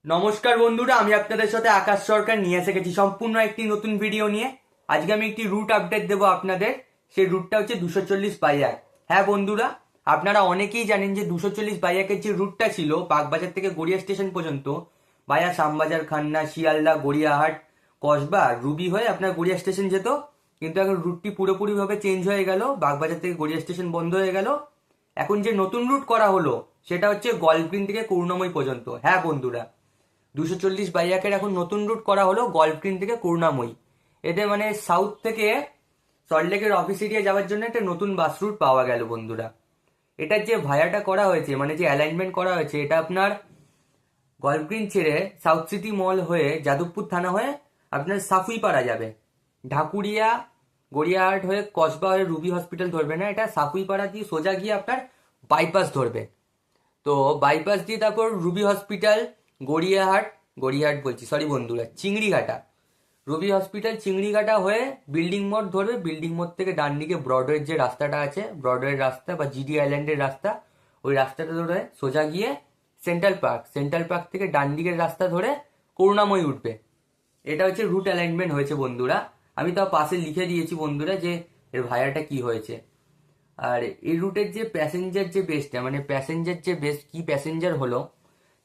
নমস্কার বন্ধুরা, আমি আপনাদের সাথে আকাশ সরকার নিয়ে এসে গেছি সম্পূর্ণ একটি নতুন ভিডিও নিয়ে। আজকে আমি একটি রুট আপডেট দেবো আপনাদের। সেই রুটটা হচ্ছে 240/1। হ্যাঁ বন্ধুরা, আপনারা অনেকেই জানেন যে 240/1-এর যে রুটটা ছিল বাগবাজার থেকে গড়িয়া স্টেশন পর্যন্ত ভায়া শ্যামবাজার, খান্না, শিয়ালদা, গড়িয়াহাট, কসবা, রুবি হয়ে আপনার গড়িয়া স্টেশন যেত। কিন্তু এখন রুটটি পুরোপুরিভাবে চেঞ্জ হয়ে গেল, বাগবাজার থেকে গড়িয়া স্টেশন বন্ধ হয়ে গেল। এখন যে নতুন রুট করা হলো সেটা হচ্ছে গল্ফগ্রিন থেকে করুণাময়ী পর্যন্ত। হ্যাঁ বন্ধুরা, 240/1-এর এখন নতুন রুট করা হলো গল্ফগ্রিন থেকে করুণাময়ী। এতে মানে সাউথ থেকে সল্টলেকের অফিস এরিয়া যাওয়ার জন্য একটা নতুন বাস রুট পাওয়া গেল বন্ধুরা। এটার যে ভায়াটা করা হয়েছে, মানে যে অ্যালাইনমেন্ট করা হয়েছে, এটা আপনার গল্ফগ্রিন ছেড়ে সাউথ সিটি মল হয়ে যাদবপুর থানা হয়ে আপনার সাফুইপাড়া যাবে। ঢাকুরিয়া, গড়িয়াহাট হয়ে কসবা হয়ে রুবি হসপিটাল ধরবে না, এটা সাফুইপাড়া দিয়ে সোজা গিয়ে আপনার বাইপাস ধরবে। তো বাইপাস দিয়ে তারপর রুবি হসপিটাল, গড়িয়াহাট, গড়িয়াহাট বলছি সরি বন্ধুরা, চিংড়িঘাটা, রুবি হসপিটাল চিংড়িঘাটা হয়ে বিল্ডিং মোড় ধরবে। বিল্ডিং মোড় থেকে ডান দিকে ব্রডওয়ের যে রাস্তাটা আছে, ব্রডওয়ের রাস্তা বা জিডি আইল্যান্ডের রাস্তা, ওই রাস্তাটা ধরে সোজা গিয়ে সেন্ট্রাল পার্ক, সেন্ট্রাল পার্ক থেকে ডান দিকের রাস্তা ধরে করুণাময়ী উঠবে। এটা হচ্ছে রুট অ্যালাইনমেন্ট হয়েছে বন্ধুরা। আমি তাও পাশে লিখে দিয়েছি বন্ধুরা যে এর ভায়াটা কি হয়েছে। আর এই রুটের যে প্যাসেঞ্জার যে বেসটা, মানে প্যাসেঞ্জার যে বেস কি প্যাসেঞ্জার হলো,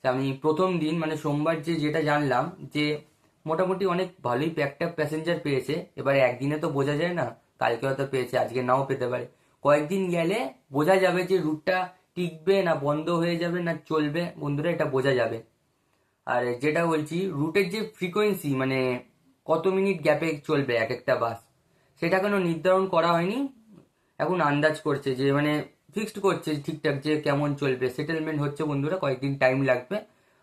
তা আমি প্রথম দিন মানে সোমবার যেটা জানলাম যে মোটামুটি অনেক ভালোই প্যাকড প্যাসেঞ্জার পেয়েছে। এবারে একদিনে তো বোঝা যায় না, কালকে হয়তো পেয়েছে, আজকে নাও পেতে পারে। কয়েকদিন গেলে বোঝা যাবে যে রুটটা টিকবে না বন্ধ হয়ে যাবে না চলবে বন্ধুরা, এটা বোঝা যাবে। আর যেটা বলছি, রুটের যে ফ্রিকোয়েন্সি মানে কত মিনিট গ্যাপে চলবে এক একটা বাস, সেটা কোনো নির্ধারণ করা হয়নি। এখন আন্দাজ করছে যে মানে ফিক্সড করছে ঠিকঠাক যে কেমন চলবে, সেটেলমেন্ট হচ্ছে বন্ধুরা, কয়েকদিন টাইম লাগবে।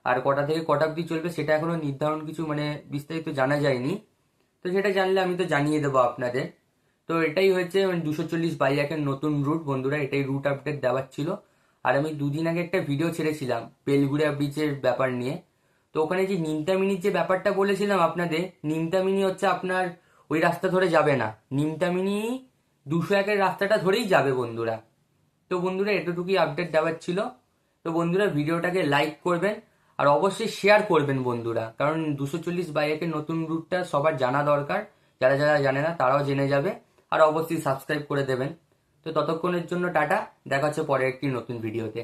আর কটা থেকে কটা অব্দি চলবে সেটা এখনো নির্ধারণ কিছু মানে বিস্তারিত জানা যায়নি। তো সেটা জানলে আমি তো জানিয়ে দেবো আপনাদের। তো এটাই হচ্ছে 240/1-এর নতুন রুট বন্ধুরা, এটাই রুট আপডেট দেওয়ার ছিল। আর আমি দুদিন আগে একটা ভিডিও ছেড়েছিলাম বেলগুড়িয়া ব্রিজের ব্যাপার নিয়ে। তো ওখানে যে নিমতামিনির যে ব্যাপারটা বলেছিলাম আপনাদের, নিমতামিনি হচ্ছে আপনার ওই রাস্তা ধরে যাবে না, নিমতামিনি 201-এর রাস্তাটা ধরেই যাবে বন্ধুরা। তো বন্ধুরা এতটুকুই আপডেট দেওয়ার ছিল। তো বন্ধুরা ভিডিওটাকে লাইক করবেন আর অবশ্যই শেয়ার করবেন বন্ধুরা, কারণ 240/1-এর নতুন রুটটা সবার জানা দরকার। যারা যারা জানে না তারাও জেনে যাবে। আর অবশ্যই সাবস্ক্রাইব করে দেবেন। তো ততক্ষণের জন্য টাটা, দেখা হচ্ছে পরের একটি নতুন ভিডিওতে।